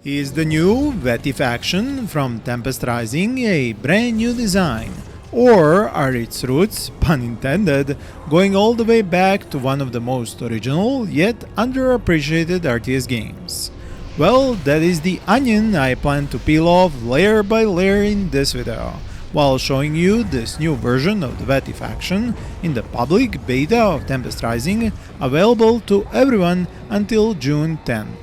is the new Veti faction from Tempest Rising a brand new design? Or are its roots, pun intended, going all the way back to one of the most original yet underappreciated RTS games? Well, that is the onion I plan to peel off layer by layer in this video, while showing you this new version of the Veti faction in the public beta of Tempest Rising, available to everyone until June 10th.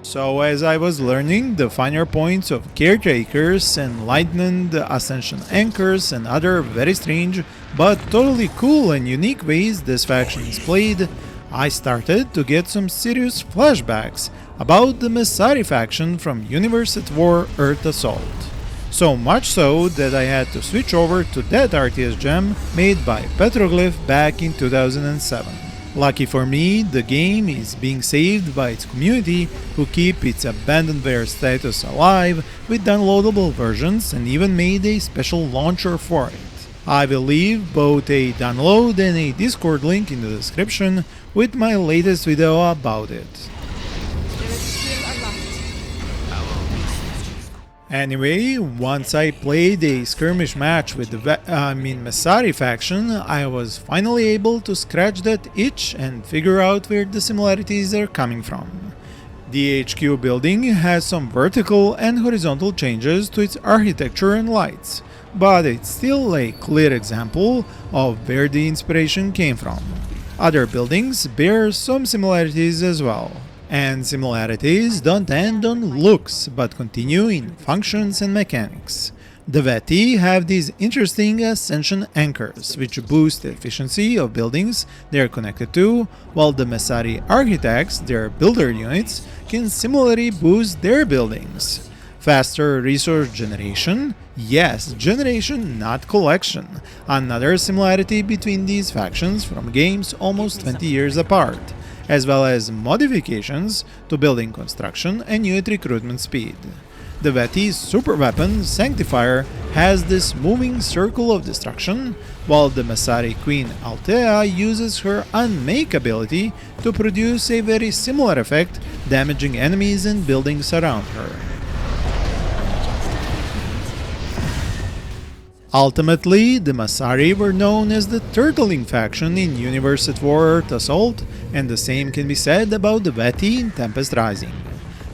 So as I was learning the finer points of caretakers, enlightened, ascension anchors and other very strange but totally cool and unique ways this faction is played, I started to get some serious flashbacks about the Masari faction from Universe at War Earth Assault. So much so that I had to switch over to that RTS gem made by Petroglyph back in 2007. Lucky for me, the game is being saved by its community, who keep its abandonware status alive with downloadable versions and even made a special launcher for it. I will leave both a download and a Discord link in the description with my latest video about it. Anyway, once I played a skirmish match with the Masari faction, I was finally able to scratch that itch and figure out where the similarities are coming from. The HQ building has some vertical and horizontal changes to its architecture and lights, but it's still a clear example of where the inspiration came from. Other buildings bear some similarities as well. And similarities don't end on looks, but continue in functions and mechanics. The Veti have these interesting ascension anchors, which boost the efficiency of buildings they are connected to, while the Masari architects, their builder units, can similarly boost their buildings. Faster resource generation? Yes, generation, not collection. Another similarity between these factions from games almost 20 years apart, as well as modifications to building construction and unit recruitment speed. The Veti's super weapon, Sanctifier, has this moving circle of destruction, while the Masari Queen Altea uses her Unmake ability to produce a very similar effect, damaging enemies and buildings around her. Ultimately, the Masari were known as the Turtling faction in Universe at War Earth Assault, and the same can be said about the Veti in Tempest Rising.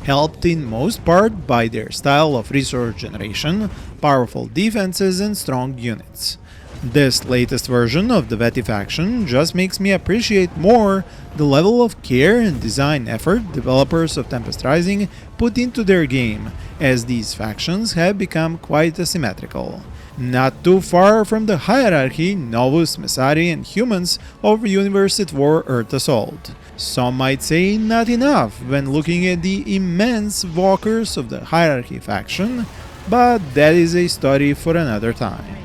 Helped in most part by their style of resource generation, powerful defenses and strong units. This latest version of the Veti faction just makes me appreciate more the level of care and design effort developers of Tempest Rising put into their game, as these factions have become quite asymmetrical. Not too far from the hierarchy Novus, Masari and humans of Universe at War Earth Assault. Some might say not enough when looking at the immense walkers of the hierarchy faction, but that is a story for another time.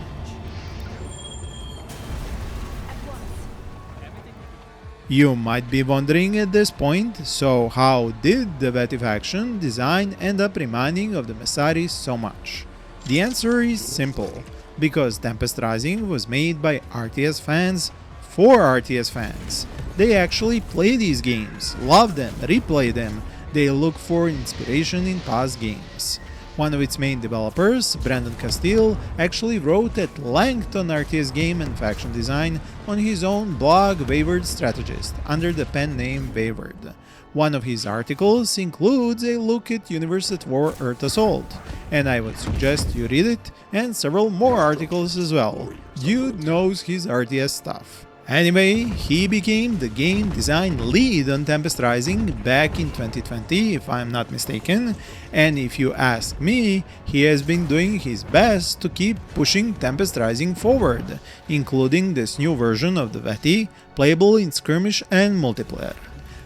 You might be wondering at this point, so how did the Veti faction design end up reminding of the Masari so much? The answer is simple, because Tempest Rising was made by RTS fans for RTS fans. They actually play these games, love them, replay them, they look for inspiration in past games. One of its main developers, Brandon Castile, actually wrote at length on RTS game and faction design on his own blog Wayward Strategist, under the pen name Wayward. One of his articles includes a look at Universe at War Earth Assault, and I would suggest you read it, and several more articles as well. Dude knows his RTS stuff. Anyway, he became the game design lead on Tempest Rising back in 2020, if I'm not mistaken, and if you ask me, he has been doing his best to keep pushing Tempest Rising forward, including this new version of the Veti, playable in Skirmish and multiplayer.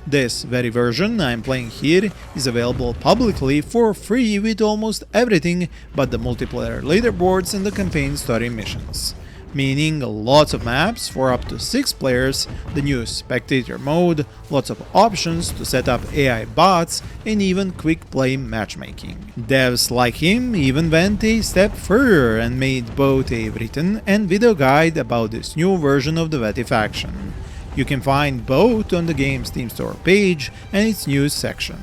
This very version I'm playing here is available publicly for free with almost everything but the multiplayer leaderboards and the campaign story missions. Meaning lots of maps for up to 6 players, the new spectator mode, lots of options to set up AI bots, and even quick play matchmaking. Devs like him even went a step further and made both a written and video guide about this new version of the Veti faction. You can find both on the game's Steam Store page and its news section.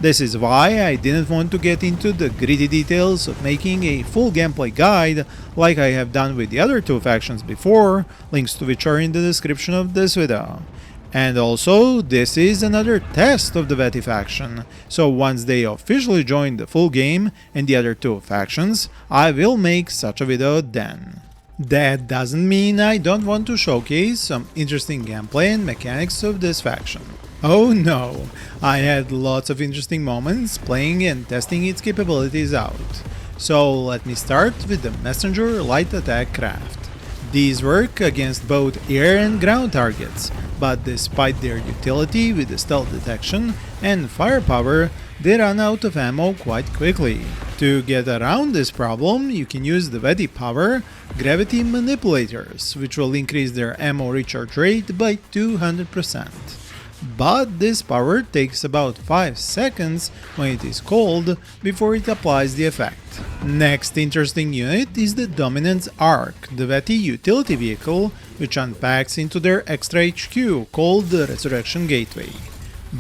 This is why I didn't want to get into the gritty details of making a full gameplay guide like I have done with the other two factions before, links to which are in the description of this video. And also, this is another test of the Veti faction, so once they officially join the full game and the other two factions, I will make such a video then. That doesn't mean I don't want to showcase some interesting gameplay and mechanics of this faction. Oh no, I had lots of interesting moments playing and testing its capabilities out. So let me start with the Messenger Light Attack craft. These work against both air and ground targets, but despite their utility with the stealth detection and firepower, they run out of ammo quite quickly. To get around this problem, you can use the Veti power Gravity Manipulators, which will increase their ammo recharge rate by 200%. But this power takes about 5 seconds when it is cold before it applies the effect. Next interesting unit is the Dominance Arc, the Veti utility vehicle, which unpacks into their extra HQ called the Resurrection Gateway.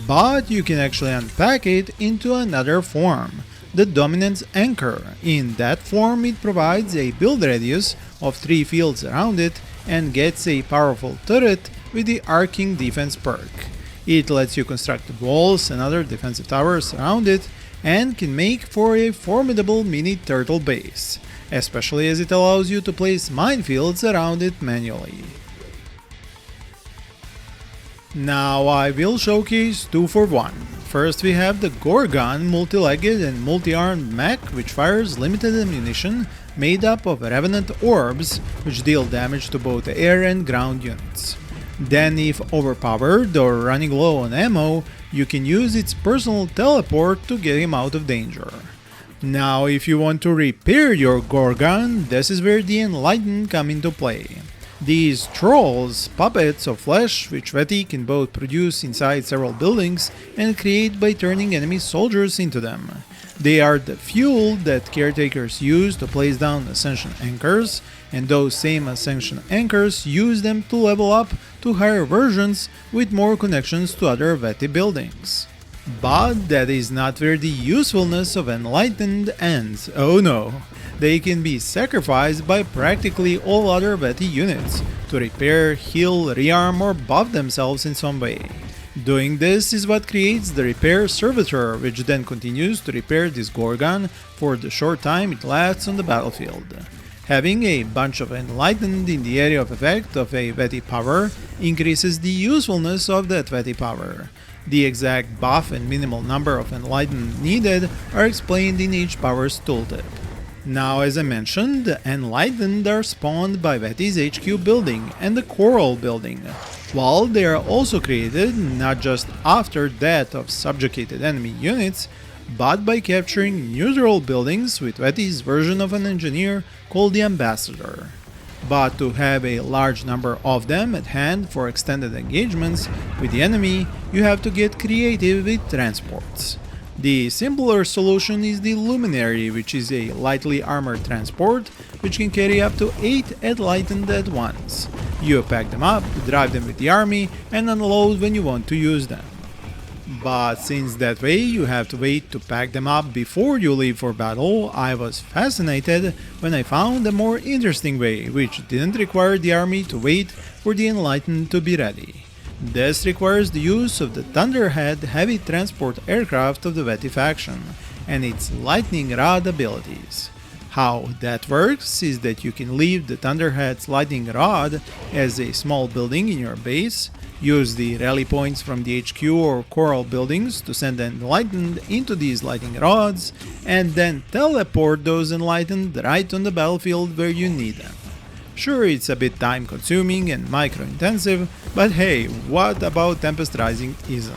But you can actually unpack it into another form, the Dominance Anchor. In that form it provides a build radius of 3 fields around it and gets a powerful turret with the Arcing Defense perk. It lets you construct walls and other defensive towers around it and can make for a formidable mini turtle base, especially as it allows you to place minefields around it manually. Now I will showcase 2 for 1. First we have the Gorgon multi-legged and multi-armed mech, which fires limited ammunition made up of Revenant Orbs, which deal damage to both air and ground units. Then, if overpowered or running low on ammo, you can use its personal teleport to get him out of danger. Now, if you want to repair your Gorgon, this is where the Enlightened come into play. These trolls, puppets of flesh, which Veti can both produce inside several buildings and create by turning enemy soldiers into them. They are the fuel that caretakers use to place down Ascension Anchors, and those same Ascension Anchors use them to level up to higher versions with more connections to other Veti buildings. But that is not where the usefulness of Enlightened ends, oh no. They can be sacrificed by practically all other Veti units to repair, heal, rearm or buff themselves in some way. Doing this is what creates the Repair Servitor, which then continues to repair this Gorgon for the short time it lasts on the battlefield. Having a bunch of Enlightened in the area of effect of a Veti power increases the usefulness of that Veti power. The exact buff and minimal number of Enlightened needed are explained in each power's tooltip. Now, as I mentioned, the Enlightened are spawned by Veti's HQ building and the Coral building, while they are also created not just after death of subjugated enemy units, but by capturing neutral buildings with Veti's version of an engineer called the Ambassador. But to have a large number of them at hand for extended engagements with the enemy, you have to get creative with transports. The simpler solution is the Luminary, which is a lightly armored transport which can carry up to 8 Enlightened at once. You pack them up, drive them with the army, and unload when you want to use them. But since that way you have to wait to pack them up before you leave for battle, I was fascinated when I found a more interesting way, which didn't require the army to wait for the Enlightened to be ready. This requires the use of the Thunderhead heavy transport aircraft of the Veti faction and its lightning rod abilities. How that works is that you can leave the Thunderhead's lightning rod as a small building in your base, use the rally points from the HQ or Coral buildings to send Enlightened into these lightning rods, and then teleport those Enlightened right on the battlefield where you need them. Sure, it's a bit time consuming and micro intensive, but hey, what about Tempest Rising isn't?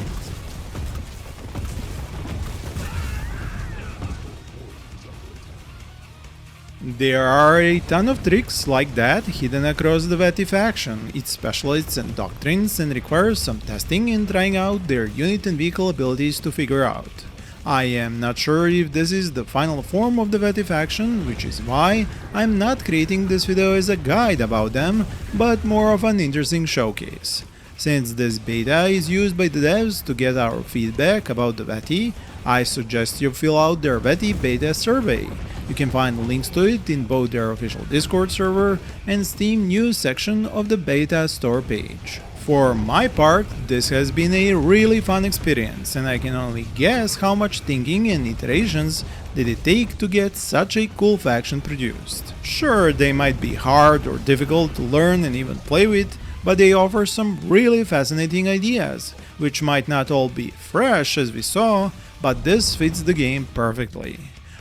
There are a ton of tricks like that hidden across the Veti faction, its specialists and doctrines, and requires some testing and trying out their unit and vehicle abilities to figure out. I am not sure if this is the final form of the Veti faction, which is why I'm not creating this video as a guide about them, but more of an interesting showcase. Since this beta is used by the devs to get our feedback about the Veti, I suggest you fill out their Veti beta survey. You can find links to it in both their official Discord server and Steam news section of the beta store page. For my part, this has been a really fun experience, and I can only guess how much thinking and iterations did it take to get such a cool faction produced. Sure, they might be hard or difficult to learn and even play with, but they offer some really fascinating ideas, which might not all be fresh as we saw, but this fits the game perfectly.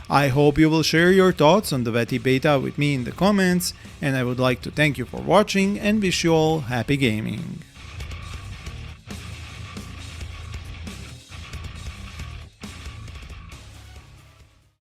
I hope you will share your thoughts on the Veti beta with me in the comments, and I would like to thank you for watching and wish you all happy gaming.